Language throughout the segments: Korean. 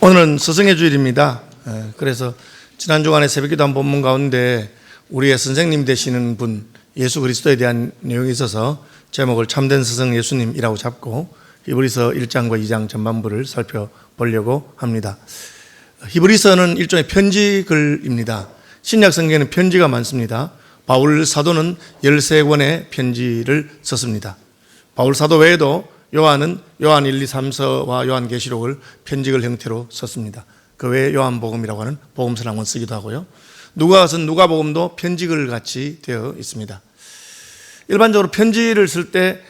오늘은 스승의 주일입니다. 그래서 지난 주간에 새벽기도 본문 가운데 우리의 선생님 되시는 분 예수 그리스도에 대한 내용이 있어서 제목을 참된 스승 예수님이라고 잡고 히브리서 1장과 2장 전반부를 살펴보려고 합니다. 히브리서는 일종의 편지글입니다. 신약 성경에는 편지가 많습니다. 바울 사도는 13권의 편지를 썼습니다. 바울 사도 외에도 요한은 요한 1, 2, 3서와 요한계시록을 편지글 형태로 썼습니다. 그 외에 요한복음이라고 하는 복음서를 한권 쓰기도 하고요. 누가는 누가복음도 편지글 같이 되어 있습니다. 일반적으로 편지를 쓸 때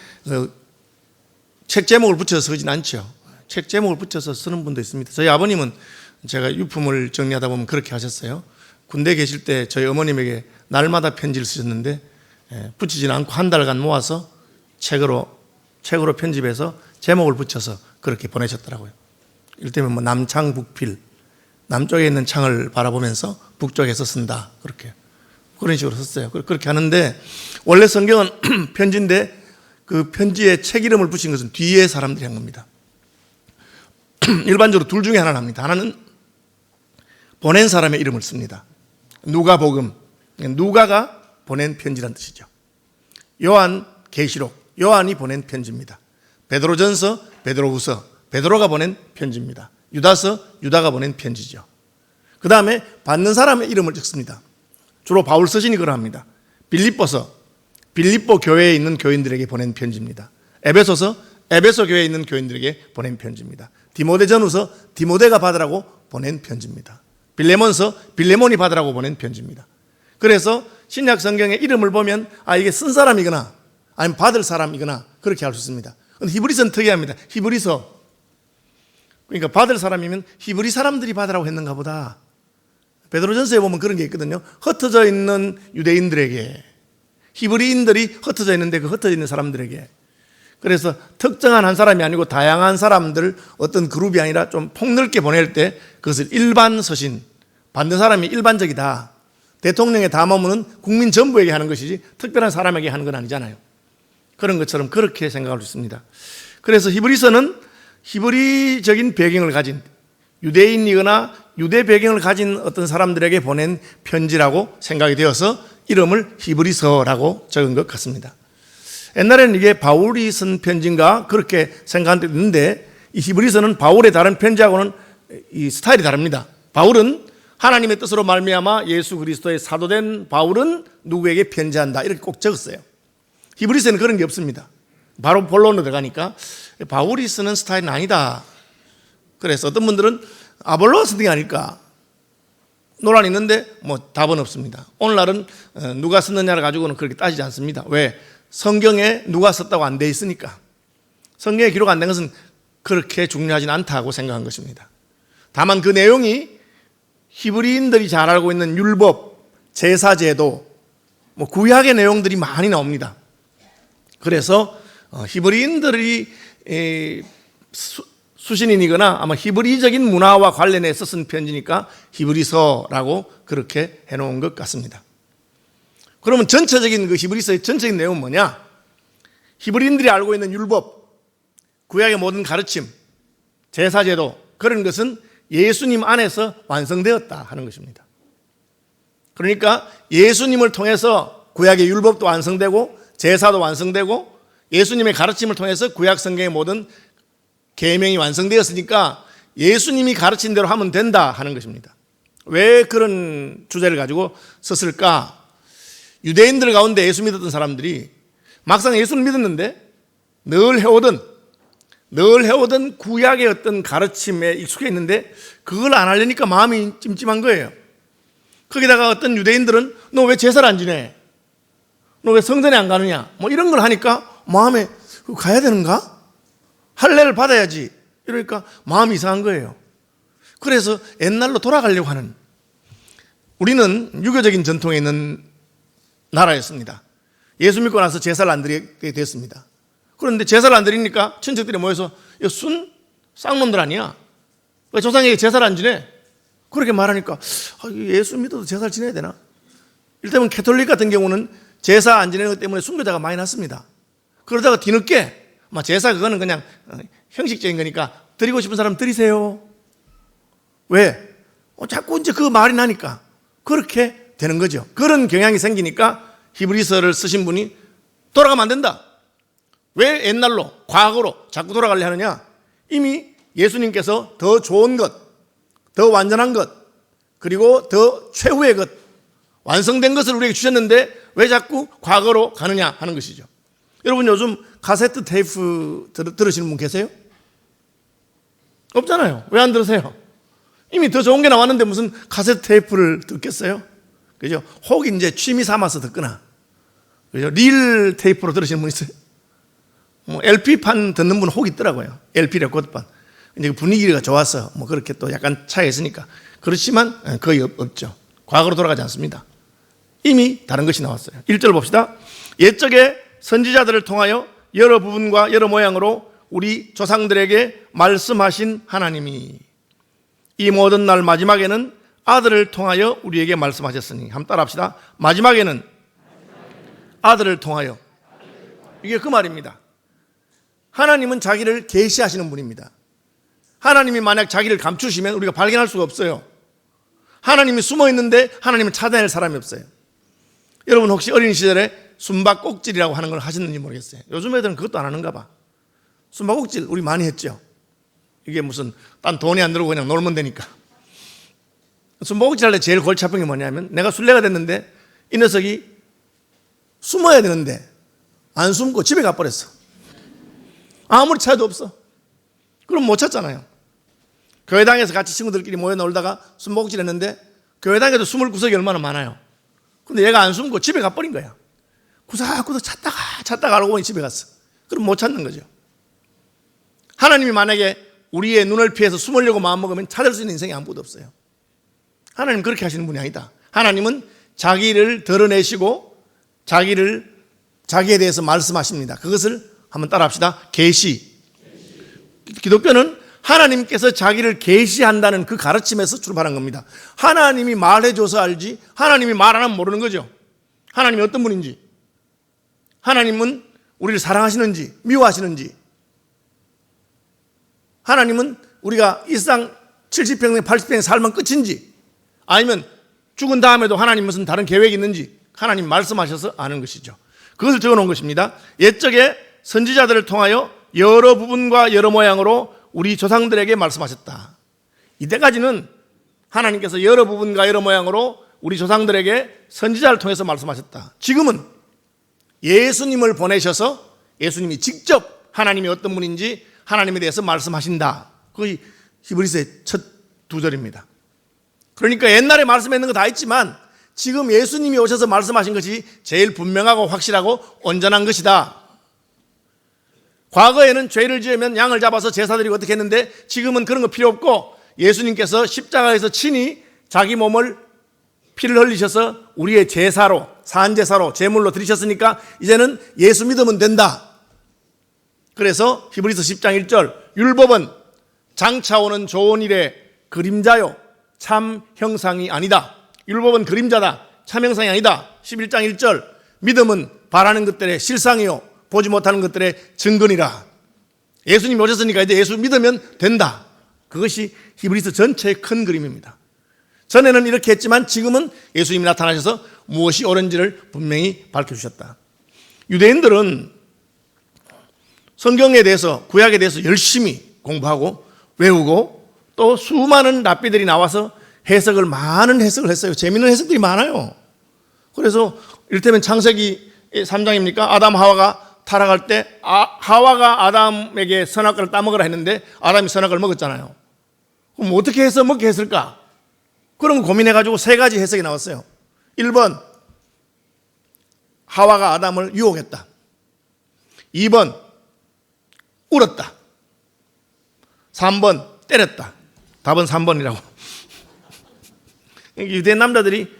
책 제목을 붙여서 쓰진 않죠. 책 제목을 붙여서 쓰는 분도 있습니다. 저희 아버님은 제가 유품을 정리하다 보면 그렇게 하셨어요. 군대 계실 때 저희 어머님에게 날마다 편지를 쓰셨는데 붙이지는 않고 한 달간 모아서 책으로 편집해서 제목을 붙여서 그렇게 보내셨더라고요. 이를테면 남창 북필, 남쪽에 있는 창을 바라보면서 북쪽에서 쓴다, 그렇게 그런 식으로 썼어요. 그렇게 하는데 원래 성경은 편지인데 그 편지에 책 이름을 붙인 것은 뒤에 사람들이 한 겁니다. 일반적으로 둘 중에 하나는 합니다. 하나는 보낸 사람의 이름을 씁니다. 누가복음, 누가가 보낸 편지란 뜻이죠. 요한계시록, 요한이 보낸 편지입니다. 베드로전서, 베드로후서, 베드로가 보낸 편지입니다. 유다서, 유다가 보낸 편지죠. 그 다음에 받는 사람의 이름을 적습니다. 주로 바울 서신이 그러합니다. 빌립보서, 빌립보 교회에 있는 교인들에게 보낸 편지입니다. 에베소서, 에베소 교회에 있는 교인들에게 보낸 편지입니다. 디모데전후서, 디모데가 받으라고 보낸 편지입니다. 빌레몬서, 빌레몬이 받으라고 보낸 편지입니다. 그래서 신약 성경의 이름을 보면 이게 쓴 사람이거나 아니면 받을 사람이거나 그렇게 알 수 있습니다. 그런데 히브리서는 특이합니다. 히브리서, 그러니까 받을 사람이면 히브리 사람들이 받으라고 했는가 보다. 베드로전서에 보면 그런 게 있거든요. 흩어져 있는 유대인들에게, 히브리인들이 흩어져 있는데 그 흩어져 있는 사람들에게, 그래서 특정한 한 사람이 아니고 다양한 사람들, 어떤 그룹이 아니라 좀 폭넓게 보낼 때 그것을 일반 서신, 받는 사람이 일반적이다. 대통령의 담화문은 국민 전부에게 하는 것이지 특별한 사람에게 하는 건 아니잖아요. 그런 것처럼 그렇게 생각할 수 있습니다. 그래서 히브리서는 히브리적인 배경을 가진, 유대인이거나 유대 배경을 가진 어떤 사람들에게 보낸 편지라고 생각이 되어서 이름을 히브리서라고 적은 것 같습니다. 옛날에는 이게 바울이 쓴 편지인가 그렇게 생각한 데 있는데, 이 히브리서는 바울의 다른 편지하고는 이 스타일이 다릅니다. 바울은 하나님의 뜻으로 말미암아 예수 그리스도의 사도된 바울은 누구에게 편지한다, 이렇게 꼭 적었어요. 히브리서는 그런 게 없습니다. 바로 본론으로 들어가니까 바울이 쓰는 스타일은 아니다. 그래서 어떤 분들은 아볼로가 쓴 게 아닐까 논란이 있는데 답은 없습니다. 오늘날은 누가 썼느냐를 가지고는 그렇게 따지지 않습니다. 왜? 성경에 누가 썼다고 안 돼 있으니까. 성경에 기록 안 된 것은 그렇게 중요하진 않다고 생각한 것입니다. 다만 그 내용이 히브리인들이 잘 알고 있는 율법, 제사제도, 구약의 내용들이 많이 나옵니다. 그래서 히브리인들이 수신인이거나 아마 히브리적인 문화와 관련해서 쓴 편지니까 히브리서라고 그렇게 해놓은 것 같습니다. 그러면 전체적인 그 히브리서의 전체적인 내용은 뭐냐? 히브리인들이 알고 있는 율법, 구약의 모든 가르침, 제사제도, 그런 것은 예수님 안에서 완성되었다 하는 것입니다. 그러니까 예수님을 통해서 구약의 율법도 완성되고 제사도 완성되고 예수님의 가르침을 통해서 구약 성경의 모든 계명이 완성되었으니까 예수님이 가르친 대로 하면 된다 하는 것입니다. 왜 그런 주제를 가지고 썼을까? 유대인들 가운데 예수 믿었던 사람들이 막상 예수를 믿었는데 늘 해오던 구약의 어떤 가르침에 익숙해 있는데 그걸 안 하려니까 마음이 찜찜한 거예요. 거기다가 어떤 유대인들은 너 왜 제사를 안 지내? 너 왜 성전에 안 가느냐? 이런 걸 하니까 마음에 가야 되는가? 할례를 받아야지. 이러니까 마음이 이상한 거예요. 그래서 옛날로 돌아가려고 하는, 우리는 유교적인 전통에 있는 나라였습니다. 예수 믿고 나서 제사를 안 드리게 됐습니다. 그런데 제사를 안 드리니까 친척들이 모여서 순 쌍놈들 아니야? 왜 조상에게 제사를 안 지내? 그렇게 말하니까 예수 믿어도 제사를 지내야 되나? 이를테면 캐톨릭 같은 경우는 제사 안 지내는 것 때문에 순교자가 많이 났습니다. 그러다가 뒤늦게 제사 그거는 그냥 형식적인 거니까 드리고 싶은 사람 드리세요. 왜? 자꾸 이제 그 말이 나니까 그렇게 되는 거죠. 그런 경향이 생기니까 히브리서를 쓰신 분이 돌아가면 안 된다. 왜 옛날로, 과거로 자꾸 돌아가려 하느냐? 이미 예수님께서 더 좋은 것, 더 완전한 것, 그리고 더 최후의 것, 완성된 것을 우리에게 주셨는데 왜 자꾸 과거로 가느냐 하는 것이죠. 여러분 요즘 카세트 테이프 들으시는 분 계세요? 없잖아요. 왜 안 들으세요? 이미 더 좋은 게 나왔는데 무슨 카세트 테이프를 듣겠어요? 그죠? 혹 이제 취미 삼아서 듣거나, 그죠? 릴 테이프로 들으시는 분 있어요? LP판 듣는 분 혹 있더라고요. LP 레코드판. 이제 분위기가 좋아서 그렇게 또 약간 차이가 있으니까. 그렇지만 거의 없죠. 과거로 돌아가지 않습니다. 이미 다른 것이 나왔어요. 1절 봅시다. 옛적에 선지자들을 통하여 여러 부분과 여러 모양으로 우리 조상들에게 말씀하신 하나님이 이 모든 날 마지막에는 아들을 통하여 우리에게 말씀하셨으니. 한번 따라합시다. 마지막에는 아들을 통하여. 이게 그 말입니다. 하나님은 자기를 계시하시는 분입니다. 하나님이 만약 자기를 감추시면 우리가 발견할 수가 없어요. 하나님이 숨어 있는데 하나님을 찾아낼 사람이 없어요. 여러분 혹시 어린 시절에 숨바꼭질이라고 하는 걸 하셨는지 모르겠어요. 요즘 애들은 그것도 안 하는가 봐. 숨바꼭질 우리 많이 했죠. 이게 무슨 딴 돈이 안 들고 그냥 놀면 되니까. 숨바꼭질 할 때 제일 골치 아픈 게 뭐냐면 내가 술래가 됐는데 이 녀석이 숨어야 되는데 안 숨고 집에 가버렸어. 아무리 찾아도 없어. 그럼 못 찾잖아요. 교회당에서 같이 친구들끼리 모여 놀다가 숨바꼭질 했는데 교회당에도 숨을 구석이 얼마나 많아요. 근데 얘가 안 숨고 집에 가버린 거야. 구석구석 찾다가 알고 보니 집에 갔어. 그럼 못 찾는 거죠. 하나님이 만약에 우리의 눈을 피해서 숨으려고 마음먹으면 찾을 수 있는 인생이 아무것도 없어요. 하나님 그렇게 하시는 분이 아니다. 하나님은 자기를 드러내시고 자기에 대해서 말씀하십니다. 그것을 한번 따라합시다. 계시. 기독교는 하나님께서 자기를 계시한다는 그 가르침에서 출발한 겁니다. 하나님이 말해줘서 알지 하나님이 말 안 하면 모르는 거죠. 하나님이 어떤 분인지, 하나님은 우리를 사랑하시는지 미워하시는지, 하나님은 우리가 일상 70평, 80평 살면 끝인지, 아니면 죽은 다음에도 하나님 무슨 다른 계획이 있는지 하나님 말씀하셔서 아는 것이죠. 그것을 적어놓은 것입니다. 옛적에 선지자들을 통하여 여러 부분과 여러 모양으로 우리 조상들에게 말씀하셨다. 이때까지는 하나님께서 여러 부분과 여러 모양으로 우리 조상들에게 선지자를 통해서 말씀하셨다. 지금은 예수님을 보내셔서 예수님이 직접 하나님이 어떤 분인지 하나님에 대해서 말씀하신다. 그것이 히브리서의 첫 두 절입니다. 그러니까 옛날에 말씀했는 거 다 있지만 지금 예수님이 오셔서 말씀하신 것이 제일 분명하고 확실하고 온전한 것이다. 과거에는 죄를 지으면 양을 잡아서 제사드리고 어떻게 했는데 지금은 그런 거 필요 없고 예수님께서 십자가에서 친히 자기 몸을 피를 흘리셔서 우리의 제사로, 산제사로, 제물로 드리셨으니까 이제는 예수 믿으면 된다. 그래서 히브리서 10장 1절 율법은 장차 오는 좋은 일의 그림자요 참 형상이 아니다. 율법은 그림자다. 참 형상이 아니다. 11장 1절 믿음은 바라는 것들의 실상이요 보지 못하는 것들의 증거니라. 예수님이 오셨으니까 이제 예수 믿으면 된다. 그것이 히브리서 전체의 큰 그림입니다. 전에는 이렇게 했지만 지금은 예수님이 나타나셔서 무엇이 옳은지를 분명히 밝혀주셨다. 유대인들은 성경에 대해서, 구약에 대해서 열심히 공부하고 외우고 또 수많은 랍비들이 나와서 많은 해석을 했어요. 재미있는 해석들이 많아요. 그래서 이를테면 창세기 3장입니까? 아담 하와가 타락할 때 하와가 아담에게 선악과를 따먹으라 했는데 아담이 선악과를 먹었잖아요. 그럼 어떻게 해서 먹게 했을까? 그런 거 고민해가지고 세 가지 해석이 나왔어요. 1번 하와가 아담을 유혹했다. 2번 울었다. 3번 때렸다. 답은 3번이라고. 유대 남자들이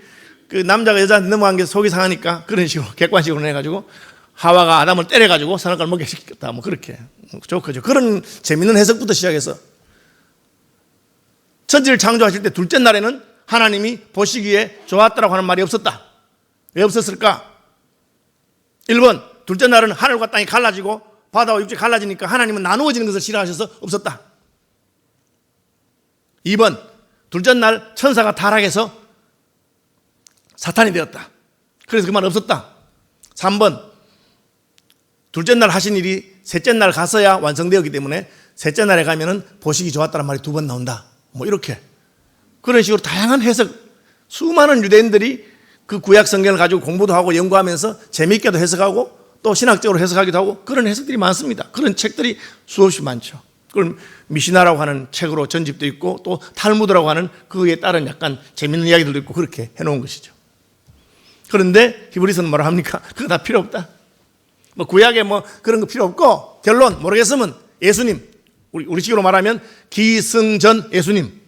그 남자가 여자한테 넘어간 게 속이 상하니까 그런 식으로 객관식으로 해가지고 하와가 아담을 때려가지고 선악과를 먹게 시켰다. 뭐 그렇게 좋죠. 그런 재밌는 해석부터 시작해서 천지를 창조하실 때 둘째 날에는 하나님이 보시기에 좋았다라고 하는 말이 없었다. 왜 없었을까? 1번 둘째 날은 하늘과 땅이 갈라지고 바다와 육지가 갈라지니까 하나님은 나누어지는 것을 싫어하셔서 없었다. 2번 둘째 날 천사가 타락해서 사탄이 되었다. 그래서 그만 없었다. 3번, 둘째 날 하신 일이 셋째 날 가서야 완성되었기 때문에 셋째 날에 가면은 보시기 좋았다는 말이 2번 나온다. 뭐 이렇게. 그런 식으로 다양한 해석, 수많은 유대인들이 그 구약 성경을 가지고 공부도 하고 연구하면서 재미있게도 해석하고 또 신학적으로 해석하기도 하고 그런 해석들이 많습니다. 그런 책들이 수없이 많죠. 그걸 미시나라고 하는 책으로 전집도 있고 또 탈무드라고 하는 그에 따른 약간 재미있는 이야기들도 있고 그렇게 해놓은 것이죠. 그런데 히브리서는 뭐라 합니까? 그거 다 필요 없다. 뭐 구약에 뭐 그런 거 필요 없고 결론 모르겠으면 예수님, 우리 식으로 말하면 기승전 예수님,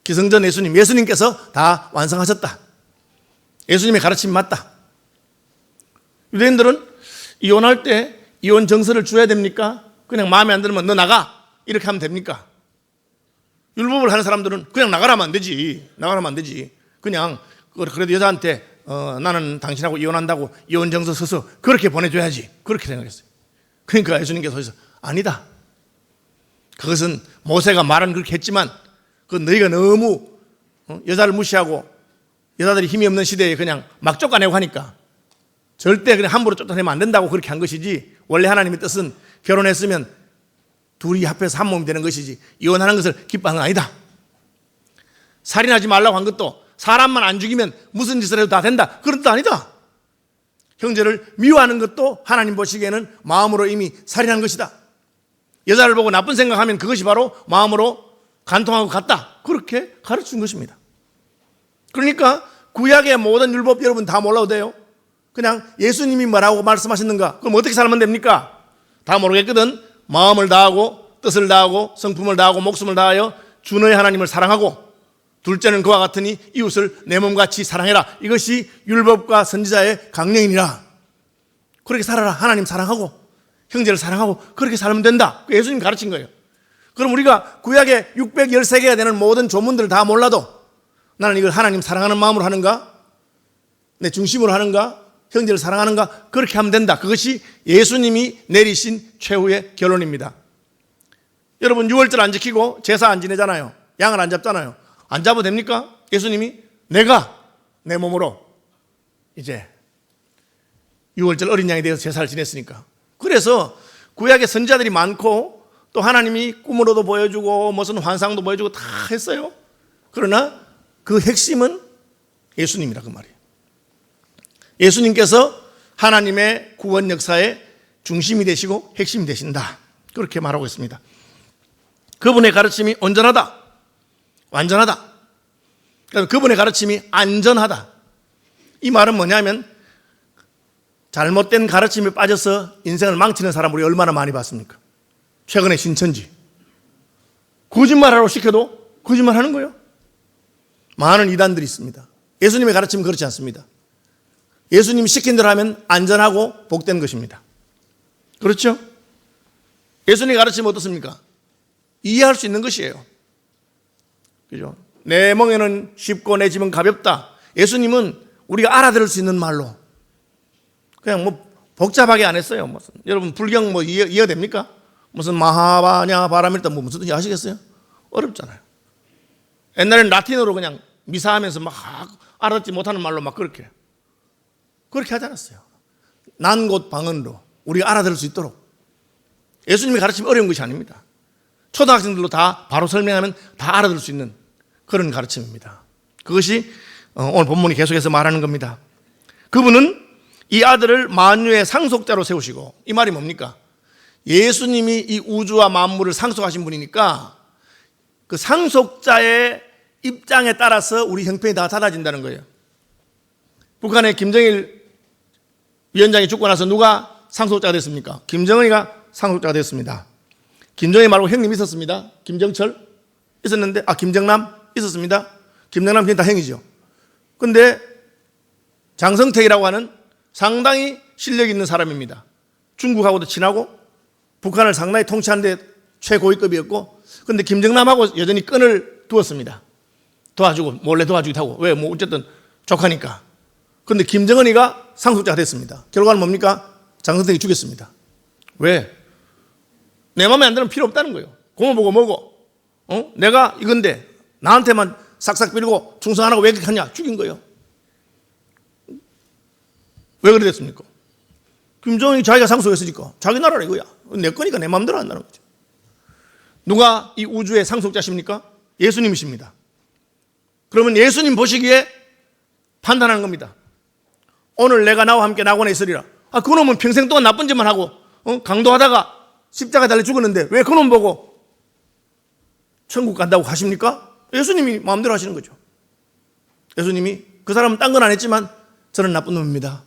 기승전 예수님, 예수님께서 다 완성하셨다. 예수님의 가르침이 맞다. 유대인들은 이혼할 때 이혼 정서를 줘야 됩니까? 그냥 마음에 안 들면 너 나가 이렇게 하면 됩니까? 율법을 하는 사람들은 그냥 나가라면 안 되지. 나가라면 안 되지. 그냥 그래도 여자한테 나는 당신하고 이혼한다고 이혼 정서 써서 그렇게 보내줘야지. 그렇게 생각했어요. 그러니까 예수님께서 아니다. 그것은 모세가 말은 그렇게 했지만 너희가 너무 여자를 무시하고 여자들이 힘이 없는 시대에 그냥 막 쫓아내고 하니까 절대 그냥 함부로 쫓아내면 안 된다고 그렇게 한 것이지, 원래 하나님의 뜻은 결혼했으면 둘이 합해서 한 몸이 되는 것이지 이혼하는 것을 기뻐하는 건 아니다. 살인하지 말라고 한 것도 사람만 안 죽이면 무슨 짓을 해도 다 된다, 그런 뜻 아니다. 형제를 미워하는 것도 하나님 보시기에는 마음으로 이미 살인한 것이다. 여자를 보고 나쁜 생각하면 그것이 바로 마음으로 간통하고 같다, 그렇게 가르친 것입니다. 그러니까 구약의 모든 율법 여러분 다 몰라도 돼요. 그냥 예수님이 뭐라고 말씀하셨는가, 그럼 어떻게 살면 됩니까? 다 모르겠거든. 마음을 다하고 뜻을 다하고 성품을 다하고 목숨을 다하여 주 너의 하나님을 사랑하고 둘째는 그와 같으니 이웃을 내 몸같이 사랑해라. 이것이 율법과 선지자의 강령이니라. 그렇게 살아라. 하나님 사랑하고 형제를 사랑하고 그렇게 살면 된다. 예수님 가르친 거예요. 그럼 우리가 구약의 613개가 되는 모든 조문들을 다 몰라도 나는 이걸 하나님 사랑하는 마음으로 하는가, 내 중심으로 하는가, 형제를 사랑하는가, 그렇게 하면 된다. 그것이 예수님이 내리신 최후의 결론입니다. 여러분 6월절 안 지키고 제사 안 지내잖아요. 양을 안 잡잖아요. 안 잡아도 됩니까? 예수님이 내가 내 몸으로 이제 6월절 어린 양이 되어서 제사를 지냈으니까. 그래서 구약의 선지자들이 많고 또 하나님이 꿈으로도 보여주고 무슨 환상도 보여주고 다 했어요. 그러나 그 핵심은 예수님이라 그 말이에요. 예수님께서 하나님의 구원 역사의 중심이 되시고 핵심이 되신다, 그렇게 말하고 있습니다. 그분의 가르침이 온전하다, 완전하다. 그래서 그분의 가르침이 안전하다. 이 말은 뭐냐면 잘못된 가르침에 빠져서 인생을 망치는 사람 우리 얼마나 많이 봤습니까? 최근에 신천지 거짓말하라고 시켜도 거짓말하는 거예요. 많은 이단들이 있습니다. 예수님의 가르침은 그렇지 않습니다. 예수님이 시킨 대로 하면 안전하고 복된 것입니다. 그렇죠? 예수님의 가르침은 어떻습니까? 이해할 수 있는 것이에요. 그죠? 내 멍에는 쉽고 내 짐은 가볍다. 예수님은 우리가 알아들을 수 있는 말로 그냥 뭐 복잡하게 안 했어요. 무슨 여러분 불경 뭐 이해가 됩니까? 무슨 마하바냐 바라밀다 뭐 무슨 뜻인지 아시겠어요? 어렵잖아요. 옛날에는 라틴어로 그냥 미사하면서 막 알아듣지 못하는 말로 막 그렇게 하지 않았어요. 난 곳 방언으로 우리가 알아들을 수 있도록. 예수님의 가르침이 어려운 것이 아닙니다. 초등학생들도 다 바로 설명하면 다 알아들을 수 있는 그런 가르침입니다. 그것이 오늘 본문이 계속해서 말하는 겁니다. 그분은 이 아들을 만유의 상속자로 세우시고, 이 말이 뭡니까? 예수님이 이 우주와 만물을 상속하신 분이니까 그 상속자의 입장에 따라서 우리 형편이 다 달라진다는 거예요. 북한의 김정일 위원장이 죽고 나서 누가 상속자가 됐습니까? 김정은이가 상속자가 됐습니다. 김정일 말고 형님 있었습니다. 김정철 있었는데, 김정남 있었습니다. 김정남 그냥 다 형이죠. 근데 장성택이라고 하는 상당히 실력 있는 사람입니다. 중국하고도 친하고 북한을 상당히 통치하는데 최고위급이었고, 근데 김정남하고 여전히 끈을 두었습니다. 도와주고 몰래 도와주기도 하고. 왜? 뭐 어쨌든 조카니까. 근데 김정은이가 상속자가 됐습니다. 결과는 뭡니까? 장성택이 죽였습니다. 왜? 내 마음에 안 들면 필요 없다는 거예요. 고모 보고 뭐고, 내가 이건데 나한테만 싹싹 빌고 충성 안 하고 왜 그렇게 하냐? 죽인 거예요. 왜 그래 됐습니까? 김정은이 자기가 상속했으니까 자기 나라라 이거야. 내 거니까 내 마음대로 한다는 거죠. 누가 이 우주의 상속자십니까? 예수님이십니다. 그러면 예수님 보시기에 판단하는 겁니다. 오늘 내가 나와 함께 낙원에 있으리라. 그놈은 평생 동안 나쁜 짓만 하고 강도하다가 십자가 달려 죽었는데 왜 그놈 보고 천국 간다고 하십니까? 예수님이 마음대로 하시는 거죠. 예수님이 그 사람은 딴 건 안 했지만 저는 나쁜 놈입니다.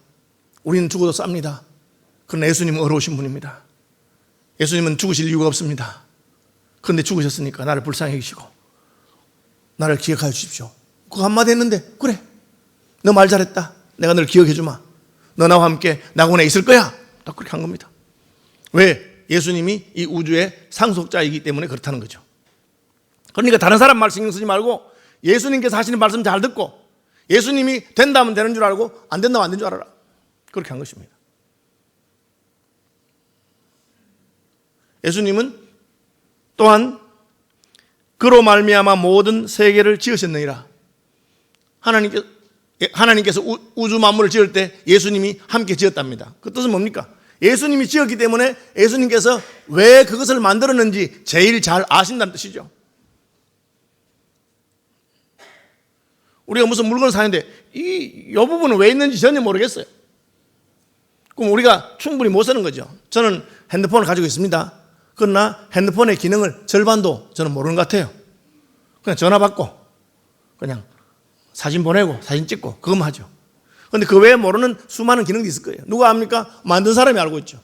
우리는 죽어도 쌉니다. 그러나 예수님은 어려우신 분입니다. 예수님은 죽으실 이유가 없습니다. 그런데 죽으셨으니까 나를 불쌍히 여기시고 나를 기억하여 주십시오. 그거 한마디 했는데 그래 너 말 잘했다. 내가 널 기억해 주마. 너 나와 함께 낙원에 있을 거야. 딱 그렇게 한 겁니다. 왜? 예수님이 이 우주의 상속자이기 때문에 그렇다는 거죠. 그러니까 다른 사람 말 신경 쓰지 말고 예수님께서 하시는 말씀 잘 듣고 예수님이 된다면 되는 줄 알고 안 된다면 안 되는 줄 알아라. 그렇게 한 것입니다. 예수님은 또한 그로 말미암아 모든 세계를 지으셨느니라. 하나님께서 우주 만물을 지을 때 예수님이 함께 지었답니다. 그 뜻은 뭡니까? 예수님이 지었기 때문에 예수님께서 왜 그것을 만들었는지 제일 잘 아신다는 뜻이죠. 우리가 무슨 물건을 사는데 이 부분은 왜 있는지 전혀 모르겠어요. 그럼 우리가 충분히 못 쓰는 거죠. 저는 핸드폰을 가지고 있습니다. 그러나 핸드폰의 기능을 절반도 저는 모르는 것 같아요. 그냥 전화 받고 그냥 사진 보내고 사진 찍고 그것만 하죠. 그런데 그 외에 모르는 수많은 기능도 있을 거예요. 누가 압니까? 만든 사람이 알고 있죠.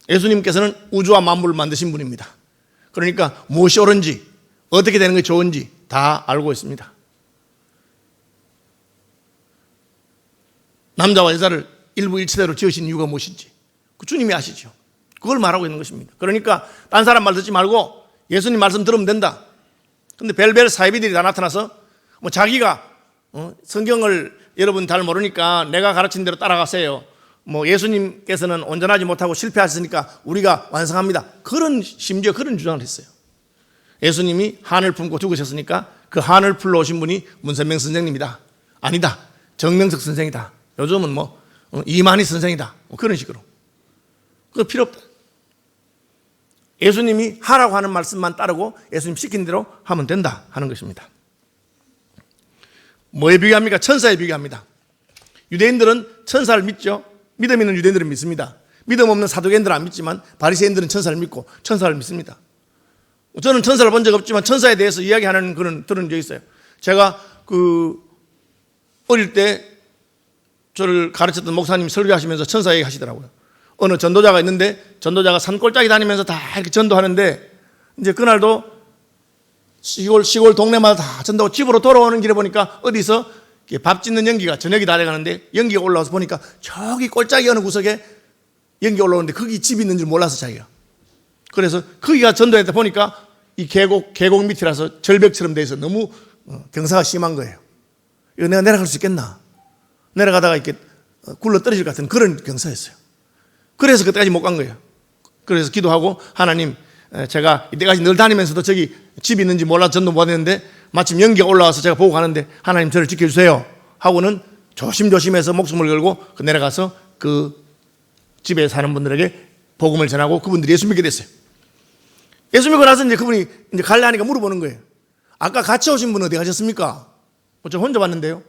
예수님께서는 우주와 만물을 만드신 분입니다. 그러니까 무엇이 옳은지 어떻게 되는 게 좋은지 다 알고 있습니다. 남자와 여자를 일부일체대로 지으신 이유가 무엇인지 그 주님이 아시죠. 그걸 말하고 있는 것입니다. 그러니까 딴 사람 말 듣지 말고 예수님 말씀 들으면 된다. 근데 별별 사이비들이 다 나타나서 뭐 자기가 성경을 여러분 잘 모르니까 내가 가르친 대로 따라가세요. 뭐 예수님께서는 온전하지 못하고 실패하셨으니까 우리가 완성합니다. 심지어 그런 주장을 했어요. 예수님이 한을 품고 죽으셨으니까 그 한을 풀러 오신 분이 문선명 선생님이다. 아니다. 정명석 선생이다. 요즘은 뭐 이만희 선생이다. 뭐 그런 식으로. 그거 필요 없다. 예수님이 하라고 하는 말씀만 따르고 예수님 시킨 대로 하면 된다 하는 것입니다. 뭐에 비교합니까? 천사에 비교합니다. 유대인들은 천사를 믿죠. 믿음 있는 유대인들은 믿습니다. 믿음 없는 사두개인들은 안 믿지만 바리새인들은 천사를 믿고 천사를 믿습니다. 저는 천사를 본 적 없지만 천사에 대해서 이야기하는 그런 들은 적 있어요. 제가 어릴 때 저를 가르쳤던 목사님이 설교하시면서 천사 얘기 하시더라고요. 어느 전도자가 있는데 전도자가 산골짜기 다니면서 다 이렇게 전도하는데 이제 그날도 시골 동네마다 다 전도하고 집으로 돌아오는 길에 보니까 어디서 밥 짓는 연기가 저녁이 다 돼가는데 연기가 올라와서 보니까 저기 골짜기 어느 구석에 연기 올라오는데 거기 집이 있는 줄 몰라서 자기가. 그래서 거기가 전도했다 보니까 이 계곡 밑이라서 절벽처럼 돼 있어 너무 경사가 심한 거예요. 이거 내가 내려갈 수 있겠나? 내려가다가 이렇게 굴러 떨어질 것 같은 그런 경사였어요. 그래서 그때까지 못 간 거예요. 그래서 기도하고 하나님 제가 이때까지 늘 다니면서도 저기 집이 있는지 몰라 전도 못 했는데 마침 연기가 올라와서 제가 보고 가는데 하나님 저를 지켜주세요 하고는 조심조심해서 목숨을 걸고 내려가서 그 집에 사는 분들에게 복음을 전하고 그분들이 예수 믿게 됐어요. 예수 믿고 나서 이제 그분이 이제 갈래 하니까 물어보는 거예요. 아까 같이 오신 분 어디 가셨습니까? 저 혼자 봤는데요.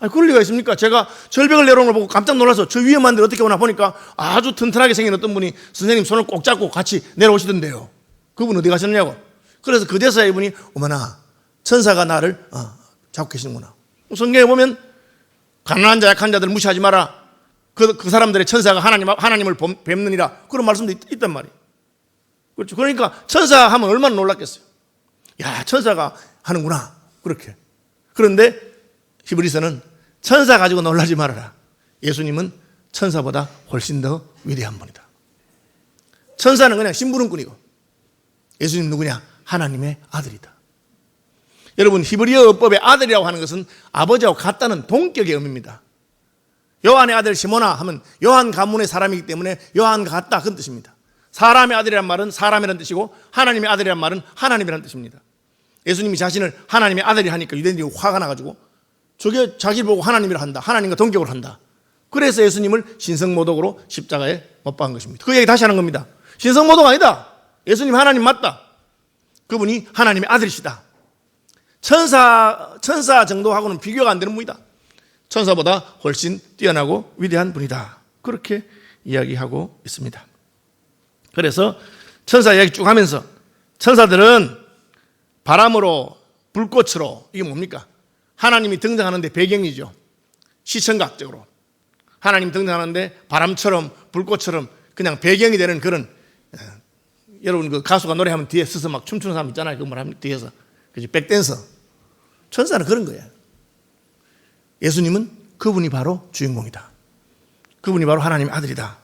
아니, 그럴 리가 있습니까? 제가 절벽을 내려오는 걸 보고 깜짝 놀라서 저 위험한데 어떻게 오나 보니까 아주 튼튼하게 생긴 어떤 분이 선생님 손을 꼭 잡고 같이 내려오시던데요. 그분 어디 가셨냐고. 그래서 그제서야 이분이 어머나 천사가 나를 잡고 계시는구나. 성경에 보면 가난한 자 약한 자들 무시하지 마라. 그 사람들의 천사가 하나님을 뵙느니라. 그런 말씀도 있단 말이에요. 그렇죠. 그러니까 천사 하면 얼마나 놀랐겠어요. 야, 천사가 하는구나. 그렇게. 그런데 히브리서는 천사 가지고 놀라지 말아라. 예수님은 천사보다 훨씬 더 위대한 분이다. 천사는 그냥 심부름꾼이고 예수님 누구냐? 하나님의 아들이다. 여러분, 히브리어 어법의 아들이라고 하는 것은 아버지하고 같다는 동격의 의미입니다. 요한의 아들 시모나 하면 요한 가문의 사람이기 때문에 요한과 같다 그런 뜻입니다. 사람의 아들이란 말은 사람이라는 뜻이고 하나님의 아들이란 말은 하나님이라는 뜻입니다. 예수님이 자신을 하나님의 아들이 하니까 유대인들이 화가 나가지고 저게 자기를 보고 하나님이라 한다. 하나님과 동격을 한다. 그래서 예수님을 신성모독으로 십자가에 못 박은 것입니다. 그 얘기 다시 하는 겁니다. 신성모독 아니다. 예수님 하나님 맞다. 그분이 하나님의 아들이시다. 천사 정도하고는 비교가 안 되는 분이다. 천사보다 훨씬 뛰어나고 위대한 분이다. 그렇게 이야기하고 있습니다. 그래서 천사 이야기 쭉 하면서 천사들은 바람으로 불꽃으로 이게 뭡니까? 하나님이 등장하는데 배경이죠. 시청각적으로. 하나님 등장하는데 바람처럼 불꽃처럼 그냥 배경이 되는 그런 여러분 그 가수가 노래하면 뒤에 서서 막 춤추는 사람 있잖아요. 그 뭐랍니까? 뒤에서. 그지? 백댄서. 천사는 그런 거예요. 예수님은 그분이 바로 주인공이다. 그분이 바로 하나님의 아들이다.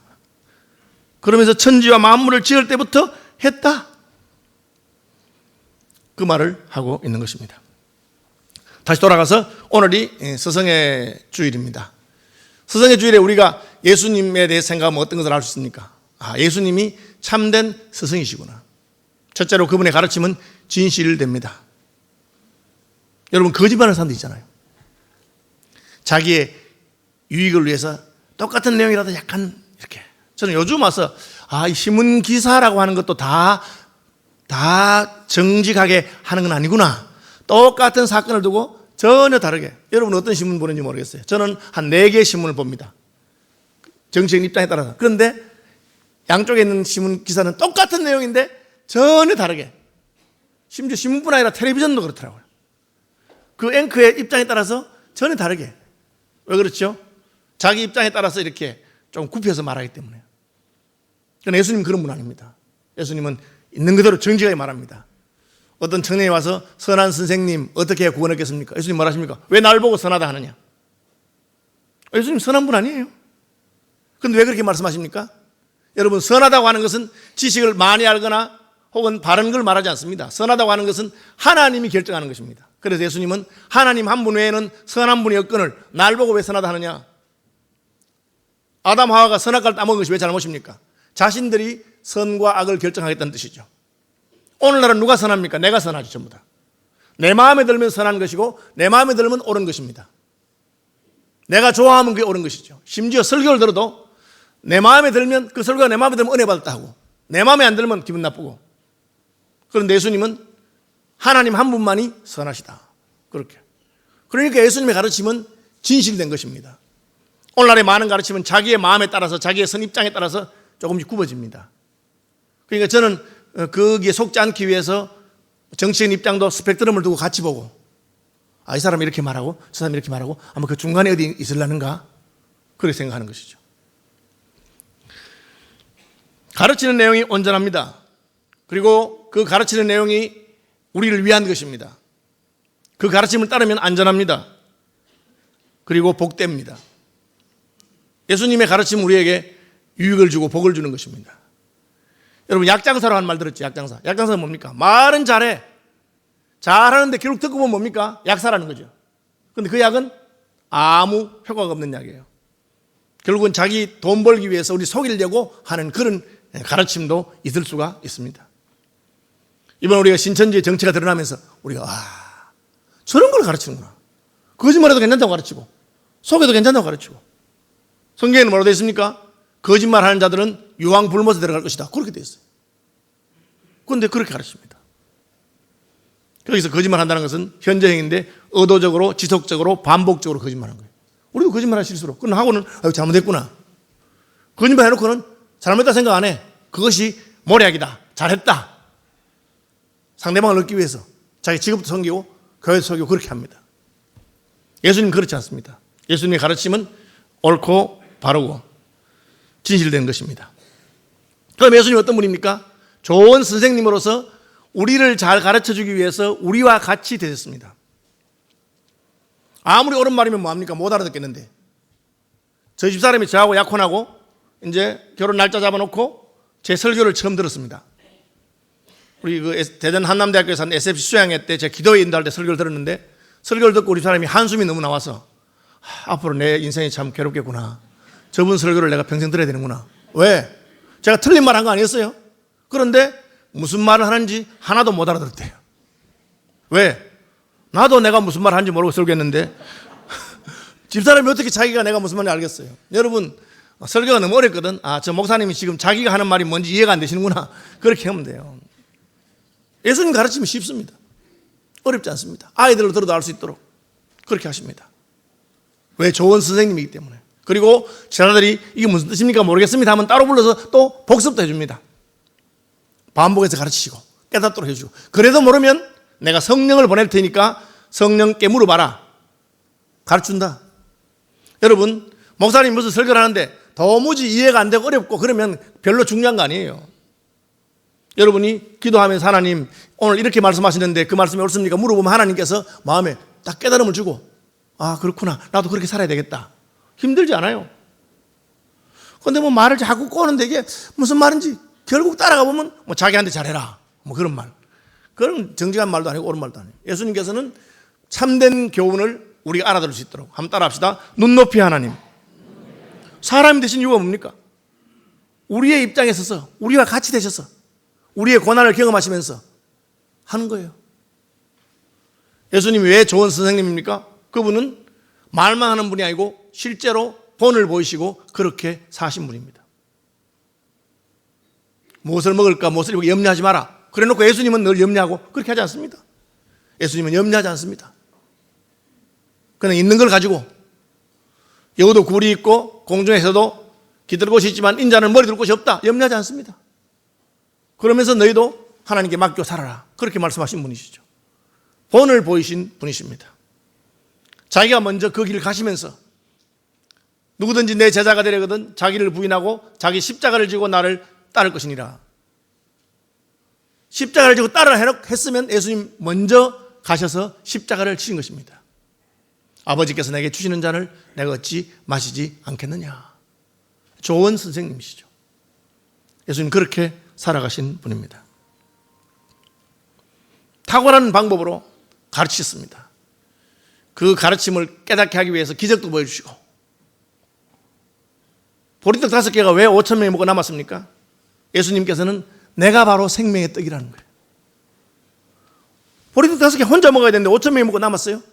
그러면서 천지와 만물을 지을 때부터 했다. 그 말을 하고 있는 것입니다. 다시 돌아가서 오늘이 스승의 주일입니다. 스승의 주일에 우리가 예수님에 대해 생각하면 어떤 것을 알 수 있습니까? 예수님이 참된 스승이시구나. 첫째로 그분의 가르침은 진실됩니다. 여러분 거짓말하는 사람도 있잖아요. 자기의 유익을 위해서 똑같은 내용이라도 약간 이렇게. 저는 요즘 와서 이 신문 기사라고 하는 것도 다 정직하게 하는 건 아니구나. 똑같은 사건을 두고 전혀 다르게. 여러분 어떤 신문 보는지 모르겠어요. 저는 한 4개의 신문을 봅니다. 정치적 입장에 따라서. 그런데 양쪽에 있는 신문 기사는 똑같은 내용인데 전혀 다르게. 심지어 신문뿐 아니라 텔레비전도 그렇더라고요. 그 앵커의 입장에 따라서 전혀 다르게. 왜 그렇죠? 자기 입장에 따라서 이렇게 좀 굽혀서 말하기 때문에. 그러나 예수님은 그런 분 아닙니다. 예수님은 있는 그대로 정직하게 말합니다. 어떤 청년이 와서 선한 선생님 어떻게 해야 구원 얻겠습니까? 예수님 뭐라 하십니까? 왜 날 보고 선하다 하느냐? 예수님 선한 분 아니에요. 그런데 왜 그렇게 말씀하십니까? 여러분 선하다고 하는 것은 지식을 많이 알거나 혹은 바른 걸 말하지 않습니다. 선하다고 하는 것은 하나님이 결정하는 것입니다. 그래서 예수님은 하나님 한 분 외에는 선한 분이 없거늘 날 보고 왜 선하다 하느냐? 아담 하와가 선악과를 따먹은 것이 왜 잘못입니까? 자신들이 선과 악을 결정하겠다는 뜻이죠. 오늘날은 누가 선합니까? 내가 선하죠. 전부 다. 내 마음에 들면 선한 것이고 내 마음에 들면 옳은 것입니다. 내가 좋아하면 그게 옳은 것이죠. 심지어 설교를 들어도 내 마음에 들면 그 설교가 내 마음에 들면 은혜 받았다 하고 내 마음에 안 들면 기분 나쁘고. 그런데 예수님은 하나님 한 분만이 선하시다. 그렇게. 그러니까 예수님의 가르침은 진실된 것입니다. 오늘날의 많은 가르침은 자기의 마음에 따라서 자기의 선입장에 따라서 조금씩 굽어집니다. 그러니까 저는 거기에 속지 않기 위해서 정치적인 입장도 스펙트럼을 두고 같이 보고 이 사람이 이렇게 말하고 저 사람이 이렇게 말하고 아마 그 중간에 어디 있으려는가 그렇게 생각하는 것이죠. 가르치는 내용이 온전합니다. 그리고 그 가르치는 내용이 우리를 위한 것입니다. 그 가르침을 따르면 안전합니다. 그리고 복됩니다. 예수님의 가르침은 우리에게 유익을 주고 복을 주는 것입니다. 여러분 약장사라는 말 들었죠? 약장사. 약장사는 뭡니까? 말은 잘해. 잘하는데 결국 듣고 보면 뭡니까? 약사라는 거죠. 그런데 그 약은 아무 효과가 없는 약이에요. 결국은 자기 돈 벌기 위해서 우리 속이려고 하는 그런 가르침도 있을 수가 있습니다. 이번 우리가 신천지의 정체가 드러나면서 우리가 저런 걸 가르치는구나. 거짓말해도 괜찮다고 가르치고 속여도 괜찮다고 가르치고. 성경에는 뭐라고 되어 있습니까? 거짓말하는 자들은 유황불못에 들어갈 것이다. 그렇게 되어 있어요. 그런데 그렇게 가르칩니다. 여기서 거짓말한다는 것은 현재형인데 의도적으로 지속적으로 반복적으로 거짓말하는 거예요. 우리도 거짓말할 실수로. 그건 하고는 잘못했구나. 거짓말 해놓고는 잘못했다 생각 안 해. 그것이 모략이다. 잘했다. 상대방을 얻기 위해서 자기 직업도 섬기고 교회도 섬기고 그렇게 합니다. 예수님은 그렇지 않습니다. 예수님의 가르침은 옳고 바르고 진실된 것입니다. 그럼 예수님은 어떤 분입니까? 좋은 선생님으로서 우리를 잘 가르쳐주기 위해서 우리와 같이 되셨습니다. 아무리 옳은 말이면 뭐합니까? 못 알아듣겠는데. 저희 집사람이 저하고 약혼하고 이제 결혼 날짜 잡아놓고 제 설교를 처음 들었습니다. 우리 그 대전 한남대학교에서 한 SFC 수양회 때 제가 기도회 인도할 때 설교를 들었는데 설교를 듣고 우리 사람이 한숨이 너무 나와서 앞으로 내 인생이 참 괴롭겠구나. 저분 설교를 내가 평생 들어야 되는구나. 왜? 제가 틀린 말 한 거 아니었어요? 그런데 무슨 말을 하는지 하나도 못 알아들었대요. 왜? 나도 내가 무슨 말 하는지 모르고 설교했는데 집사람이 어떻게 자기가 내가 무슨 말인지 알겠어요. 여러분 설교가 너무 어렵거든. 저 목사님이 지금 자기가 하는 말이 뭔지 이해가 안 되시는구나. 그렇게 하면 돼요. 예수님 가르치면 쉽습니다. 어렵지 않습니다. 아이들로 들어도 알 수 있도록 그렇게 하십니다. 왜? 좋은 선생님이기 때문에. 그리고 제자들이 이게 무슨 뜻입니까 모르겠습니다 하면 따로 불러서 또 복습도 해줍니다. 반복해서 가르치시고 깨닫도록 해주고, 그래도 모르면 내가 성령을 보낼 테니까 성령께 물어봐라. 가르친다. 여러분 목사님 무슨 설교를 하는데 도무지 이해가 안 되고 어렵고 그러면 별로 중요한 거 아니에요. 여러분이 기도하면서 하나님 오늘 이렇게 말씀하시는데 그 말씀이 옳습니까? 물어보면 하나님께서 마음에 딱 깨달음을 주고 그렇구나, 나도 그렇게 살아야 되겠다. 힘들지 않아요. 그런데 뭐 말을 자꾸 꼬는데 이게 무슨 말인지 결국 따라가 보면 뭐 자기한테 잘해라 뭐 그런 말, 그런 정직한 말도 아니고 옳은 말도 아니에요. 예수님께서는 참된 교훈을 우리가 알아들을 수 있도록 한번 따라합시다. 눈높이 하나님. 사람이 되신 이유가 뭡니까? 우리의 입장에 서서 우리와 같이 되셔서 우리의 고난을 경험하시면서 하는 거예요. 예수님이 왜 좋은 선생님입니까? 그분은 말만 하는 분이 아니고 실제로 본을 보이시고 그렇게 사신 분입니다. 무엇을 먹을까 무엇을 입을까 염려하지 마라. 그래 놓고 예수님은 늘 염려하고 그렇게 하지 않습니다. 예수님은 염려하지 않습니다. 그냥 있는 걸 가지고 여우도 굴이 있고 공중에서도 기들 곳이 있지만 인자는 머리 둘 곳이 없다. 염려하지 않습니다. 그러면서 너희도 하나님께 맡겨 살아라. 그렇게 말씀하신 분이시죠. 본을 보이신 분이십니다. 자기가 먼저 그 길을 가시면서 누구든지 내 제자가 되려거든 자기를 부인하고 자기 십자가를 지고 나를 따를 것이니라. 십자가를 지고 따르라 했으면 예수님 먼저 가셔서 십자가를 치신 것입니다. 아버지께서 내게 주시는 잔을 내가 어찌 마시지 않겠느냐. 좋은 선생님이시죠. 예수님 그렇게 살아가신 분입니다. 탁월한 방법으로 가르치셨습니다. 그 가르침을 깨닫게 하기 위해서 기적도 보여주시고, 보리떡 5개가 왜 5,000명이 먹고 남았습니까? 예수님께서는 내가 바로 생명의 떡이라는 거예요. 보리떡 5개 혼자 먹어야 되는데 5,000명이 먹고 남았어요.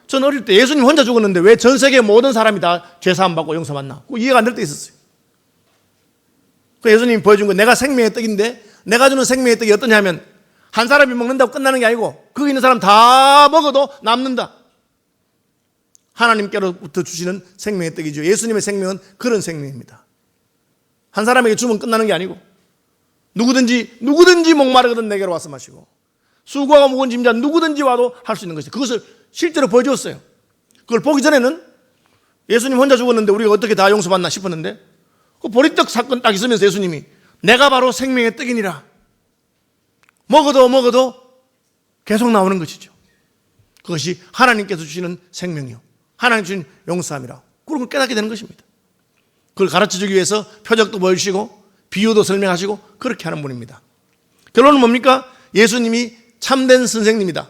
저는 어릴 때 예수님 혼자 죽었는데 왜 전 세계 모든 사람이 다 죄사함 받고 용서받나? 그거 이해가 안 될 때 있었어요. 그 예수님이 보여준 거 내가 생명의 떡인데, 내가 주는 생명의 떡이 어떠냐면 한 사람이 먹는다고 끝나는 게 아니고 거기 있는 사람 다 먹어도 남는다. 하나님께로부터 주시는 생명의 떡이죠. 예수님의 생명은 그런 생명입니다. 한 사람에게 주면 끝나는 게 아니고 누구든지 목마르거든 내게로 와서 마시고 수고하고 무거운 짐자 누구든지 와도 할 수 있는 것이죠. 그것을 실제로 보여주었어요. 그걸 보기 전에는 예수님 혼자 죽었는데 우리가 어떻게 다 용서받나 싶었는데 그 보리떡 사건 딱 있으면서 예수님이 내가 바로 생명의 떡이니라. 먹어도 계속 나오는 것이죠. 그것이 하나님께서 주시는 생명이요, 하나님 주신 용서함이라. 그런 걸 깨닫게 되는 것입니다. 그걸 가르쳐주기 위해서 표적도 보여주시고 비유도 설명하시고 그렇게 하는 분입니다. 결론은 뭡니까? 예수님이 참된 선생님이다.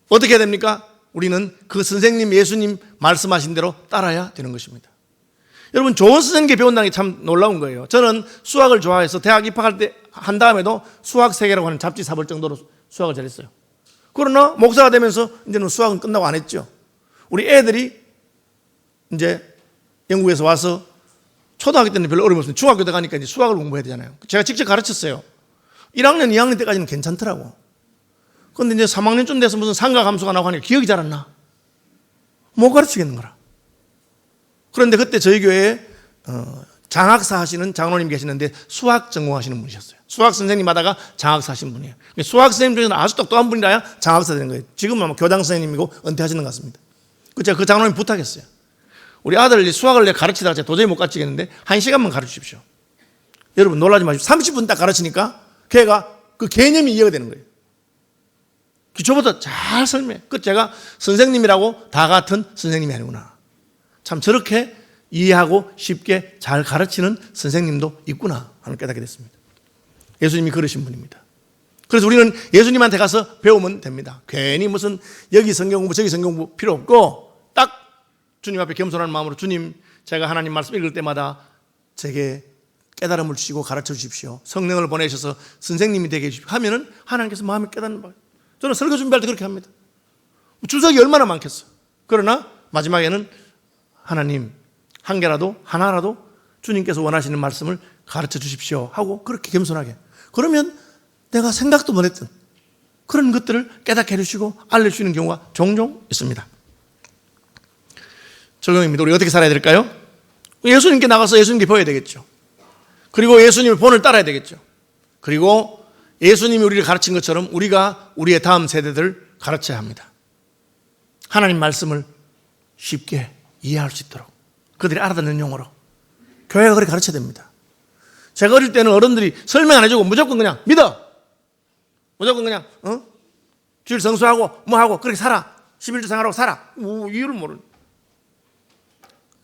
어떻게 해야 됩니까? 우리는 그 선생님 예수님 말씀하신 대로 따라야 되는 것입니다. 여러분 좋은 선생님께 배운다는 게 참 놀라운 거예요. 저는 수학을 좋아해서 대학 입학할 때 한 다음에도 수학 세계라고 하는 잡지 사볼 정도로 수학을 잘했어요. 그러나 목사가 되면서 이제는 수학은 끝나고 안 했죠. 우리 애들이 이제 영국에서 와서 초등학교 때는 별로 어려움이 없었는데 중학교 때 가니까 이제 수학을 공부해야 되잖아요. 제가 직접 가르쳤어요. 1학년, 2학년 때까지는 괜찮더라고. 그런데 이제 3학년쯤 돼서 무슨 삼각함수가 나오고 하니까 기억이 잘 안 나. 못 가르치겠는 거라. 그런데 그때 저희 교회에 장학사 하시는 장로님 계시는데 수학 전공하시는 분이셨어요. 수학 선생님 하다가 장학사 하신 분이에요. 수학 선생님 중에서는 아주 똑똑한 분이라야 장학사 되는 거예요. 지금은 아마 교장 선생님이고 은퇴하시는 것 같습니다. 제가 그 장로님 부탁했어요. 우리 아들 수학을 내가 가르치다가 제가 도저히 못 가르치겠는데 1시간만 가르치십시오. 여러분 놀라지 마시고 30분 딱 가르치니까 걔가 그 개념이 이해가 되는 거예요. 기초부터 잘 설명해. 그 제가 선생님이라고 다 같은 선생님이 아니구나. 참 저렇게 이해하고 쉽게 잘 가르치는 선생님도 있구나 하는 깨닫게 됐습니다. 예수님이 그러신 분입니다. 그래서 우리는 예수님한테 가서 배우면 됩니다. 괜히 무슨 여기 성경 공부 저기 성경 공부 필요 없고 딱 주님 앞에 겸손한 마음으로 주님 제가 하나님 말씀 읽을 때마다 제게 깨달음을 주시고 가르쳐 주십시오. 성령을 보내셔서 선생님이 되게 해주십시오 하면은 하나님께서 마음에 깨닫는 거예요. 저는 설교 준비할 때 그렇게 합니다. 주석이 얼마나 많겠어. 그러나 마지막에는 하나님 한 개라도 하나라도 주님께서 원하시는 말씀을 가르쳐 주십시오 하고 그렇게 겸손하게. 그러면 내가 생각도 못했던 그런 것들을 깨닫게 해주시고 알려주시는 경우가 종종 있습니다. 적용입니다. 우리 어떻게 살아야 될까요? 예수님께 나가서 예수님께 배워야 되겠죠. 그리고 예수님의 본을 따라야 되겠죠. 그리고 예수님이 우리를 가르친 것처럼 우리가 우리의 다음 세대들을 가르쳐야 합니다. 하나님 말씀을 쉽게 이해할 수 있도록 그들이 알아듣는 용어로 교회가 그렇게 가르쳐야 됩니다. 제가 어릴 때는 어른들이 설명 안 해주고 무조건 그냥 믿어. 무조건 그냥 주일 성수하고 뭐하고 그렇게 살아. 11주 생활하고 살아. 이유를 모르는.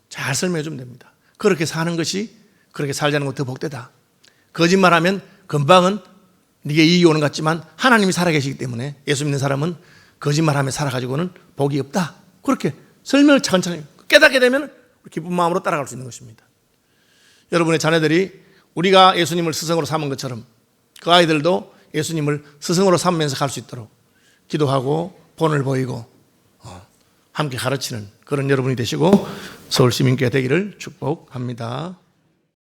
잘 설명해 주면 됩니다. 그렇게 사는 것이 그렇게 살자는 것 더 복되다. 거짓말하면 금방은 네게 이익이 오는 것 같지만 하나님이 살아계시기 때문에 예수 믿는 사람은 거짓말하며 살아가지고는 복이 없다. 그렇게 설명을 차근차근 깨닫게 되면 기쁜 마음으로 따라갈 수 있는 것입니다. 여러분의 자녀들이 우리가 예수님을 스승으로 삼은 것처럼 그 아이들도 예수님을 스승으로 삼으면서 갈 수 있도록 기도하고 본을 보이고 함께 가르치는 그런 여러분이 되시고 서울시민교회 되기를 축복합니다.